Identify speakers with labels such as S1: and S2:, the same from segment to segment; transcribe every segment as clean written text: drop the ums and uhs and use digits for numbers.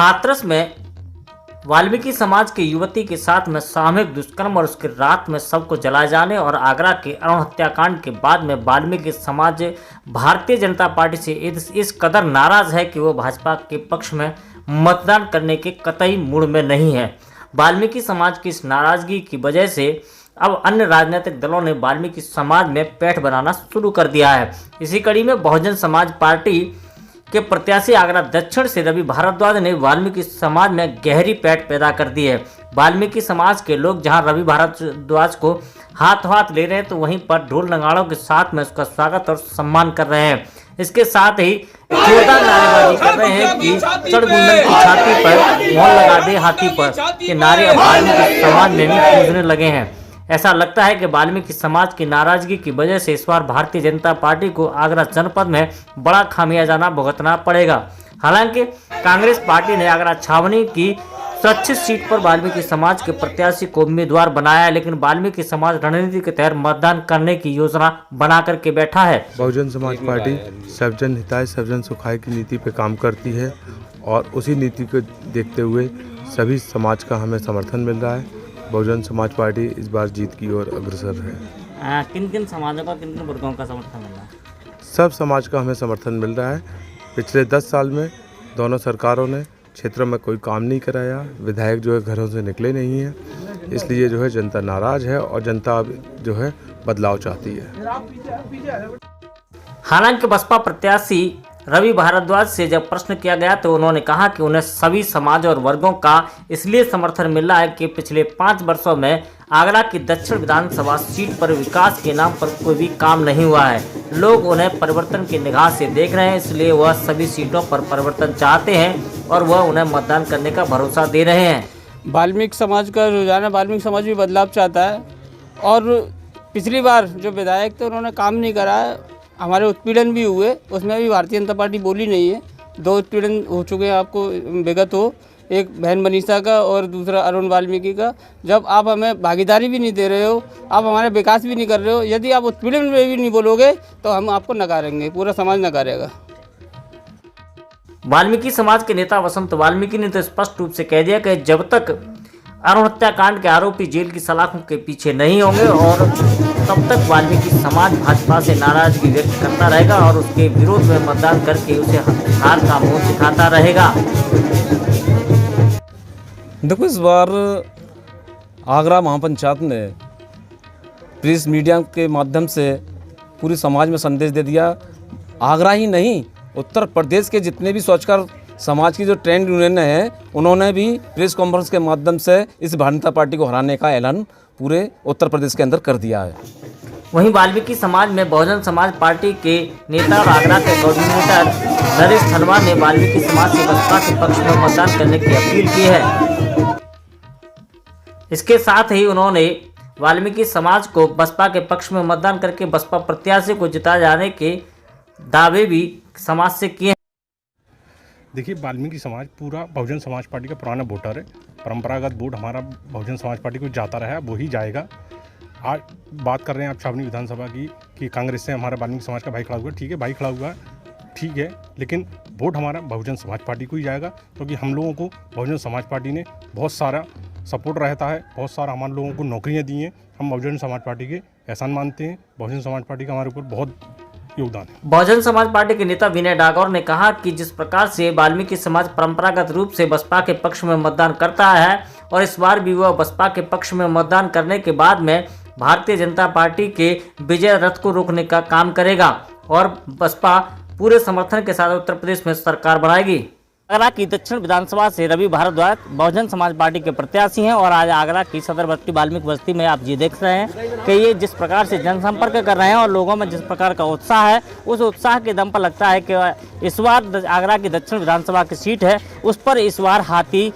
S1: हाथरस में वाल्मीकि समाज की युवती के साथ में सामूहिक दुष्कर्म और उसके रात में शव को जलाए जाने और आगरा के अरुण हत्याकांड के बाद में वाल्मीकि समाज भारतीय जनता पार्टी से इस कदर नाराज है कि वो भाजपा के पक्ष में मतदान करने के कतई मूड में नहीं है। वाल्मीकि समाज की इस नाराजगी की वजह से अब अन्य राजनीतिक दलों ने वाल्मीकि समाज में पैठ बनाना शुरू कर दिया है। इसी कड़ी में बहुजन समाज पार्टी के प्रत्याशी आगरा दक्षिण से रवि भारद्वाज ने वाल्मीकि समाज में गहरी पैठ पैदा कर दी है। वाल्मीकि समाज के लोग जहां रवि भारद्वाज को हाथों हाथ ले रहे हैं तो वहीं पर ढोल नगाड़ों के साथ में उसका स्वागत और सम्मान कर रहे हैं। इसके साथ ही जोरदार नारेबाजी कर रहे हैं कि चढ़ गुंडन की छाती पर मोहर लगा दे हाथी पर के नारे अब वाल्मीकि समाज में भी गूंजने लगे हैं। ऐसा लगता है कि वाल्मीकि समाज की नाराजगी की वजह से इस बार भारतीय जनता पार्टी को आगरा जनपद में बड़ा खामियाजाना भुगतना पड़ेगा। हालांकि कांग्रेस पार्टी ने आगरा छावनी की सुरक्षित सीट पर वाल्मीकि समाज के प्रत्याशी को उम्मीदवार बनाया है, लेकिन वाल्मीकि समाज रणनीति के तहत मतदान करने की योजना बना करके बैठा है।
S2: बहुजन समाज पार्टी सर्वजन हिताय सर्वजन सुखाय की नीति पर काम करती है और उसी नीति को देखते हुए सभी समाज का हमें समर्थन मिल रहा है। बहुजन समाज पार्टी इस बार जीत की ओर अग्रसर है।
S1: किन किन समाजों का किन किन वर्गों का समर्थन मिल रहा है?
S2: सब समाज का हमें समर्थन मिल रहा है। पिछले 10 साल में दोनों सरकारों ने क्षेत्रों में कोई काम नहीं कराया, विधायक जो है घरों से निकले नहीं हैं, इसलिए जो है जनता नाराज है और जनता अब जो है बदलाव चाहती है।
S1: हालांकि बसपा प्रत्याशी रवि भारद्वाज से जब प्रश्न किया गया तो उन्होंने कहा कि उन्हें सभी समाज और वर्गों का इसलिए समर्थन मिला है कि पिछले 5 वर्षों में आगरा की दक्षिण विधानसभा सीट पर विकास के नाम पर कोई भी काम नहीं हुआ है। लोग उन्हें परिवर्तन की निगाह से देख रहे हैं, इसलिए वह सभी सीटों पर परिवर्तन चाहते हैं और वह उन्हें मतदान करने का भरोसा दे रहे हैं।
S3: वाल्मीकि समाज का रुझान है, वाल्मीकि समाज भी बदलाव चाहता है और पिछली बार जो विधायक थे उन्होंने काम नहीं कराया, हमारे उत्पीड़न भी हुए, उसमें भी भारतीय जनता पार्टी बोली नहीं है। 2 उत्पीड़न हो चुके हैं आपको विगत हो, एक बहन मनीषा का और दूसरा अरुण वाल्मीकि का। जब आप हमें भागीदारी भी नहीं दे रहे हो, आप हमारे विकास भी नहीं कर रहे हो, यदि आप उत्पीड़न में भी नहीं बोलोगे तो हम आपको नकारेंगे, पूरा समाज नकारेगा।
S1: वाल्मीकि समाज के नेता वसंत वाल्मीकि ने तो स्पष्ट रूप से कह दिया कि जब तक अरुण हत्याकांड के आरोपी जेल की सलाखों के पीछे नहीं होंगे और तब तक वाल्मीकि समाज भाजपा से नाराजगी व्यक्त करता रहेगा और उसके विरोध में मतदान करके उसे हार का मुंह दिखाता रहेगा।
S4: देखो, इस बार आगरा महापंचायत ने प्रेस मीडिया के माध्यम से पूरी समाज में संदेश दे दिया। आगरा ही नहीं, उत्तर प्रदेश के जितने भी स्वच्छकर समाज की जो ट्रेंड यूनियन है उन्होंने भी प्रेस कॉन्फ्रेंस के माध्यम से इस भारतीय जनता पार्टी को हराने का ऐलान पूरे उत्तर प्रदेश के अंदर कर दिया है।
S1: वहीं वाल्मीकि समाज में बहुजन समाज पार्टी के नेता और आगरा के कोऑर्डिनेटर नरेश धनवा ने वाल्मीकि समाज से बसपा के पक्ष में मतदान करने की अपील की है। इसके साथ ही उन्होंने वाल्मीकि समाज को बसपा के पक्ष में मतदान करके बसपा प्रत्याशी को जिताए जाने के दावे भी समाज से किए।
S5: देखिए, वाल्मीकि समाज पूरा बहुजन समाज पार्टी का पुराना वोटर है। परंपरागत वोट हमारा बहुजन समाज पार्टी को जाता रहा है, वो ही जाएगा। आज बात कर रहे हैं आप छावनी विधानसभा की कि कांग्रेस से हमारा वाल्मीकि समाज का भाई खड़ा हुआ, ठीक है, भाई खड़ा हुआ ठीक है, लेकिन वोट हमारा बहुजन समाज पार्टी को ही जाएगा, क्योंकि हम लोगों को बहुजन समाज पार्टी ने बहुत सारा सपोर्ट रहता है, बहुत सारा हमारे लोगों को नौकरियाँ दी हैं। हम बहुजन समाज पार्टी के एहसान मानते हैं। बहुजन समाज पार्टी का हमारे ऊपर बहुत योगदान है।
S1: बहुजन समाज पार्टी के नेता विनय डागौर ने कहा कि जिस प्रकार से वाल्मीकि समाज परंपरागत रूप से बसपा के पक्ष में मतदान करता है और इस बार भी वह बसपा के पक्ष में मतदान करने के बाद में भारतीय जनता पार्टी के विजय रथ को रोकने का काम करेगा और बसपा पूरे समर्थन के साथ उत्तर प्रदेश में सरकार बनाएगी। आगरा की दक्षिण विधानसभा से रवि भारद्वाज बहुजन समाज पार्टी के प्रत्याशी हैं और आज आगरा की सदर बस्ती वाल्मीकि बस्ती में आप जी देख रहे हैं कि ये जिस प्रकार से जनसंपर्क कर रहे हैं और लोगों में जिस प्रकार का उत्साह है, उस उत्साह के दम पर लगता है कि इस बार आगरा की दक्षिण विधानसभा की सीट है उस पर इस बार हाथी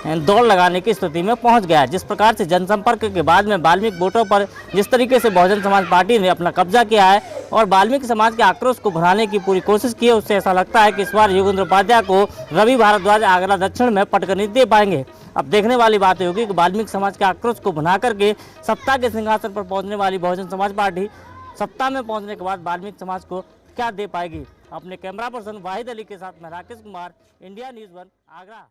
S1: दौड़ लगाने की स्थिति में पहुंच गया है। जिस प्रकार से जनसंपर्क के बाद में वाल्मीकि वोटों पर जिस तरीके से बहुजन समाज पार्टी ने अपना कब्जा किया है और वाल्मीकि समाज के आक्रोश को भुनाने की पूरी कोशिश की है, उससे ऐसा लगता है कि इस बार योगेंद्र उपाध्याय को रवि भारद्वाज आगरा दक्षिण में पटकनी दे पाएंगे। अब देखने वाली बात होगी कि वाल्मीकि समाज के आक्रोश को भुना करके सत्ता के सिंहासन पर पहुंचने वाली बहुजन समाज पार्टी सत्ता में पहुंचने के बाद वाल्मीकि समाज को क्या दे पाएगी। अपने कैमरा पर्सन वाहिद अली के साथ मैं राकेश कुमार, इंडिया न्यूज़ 1 आगरा।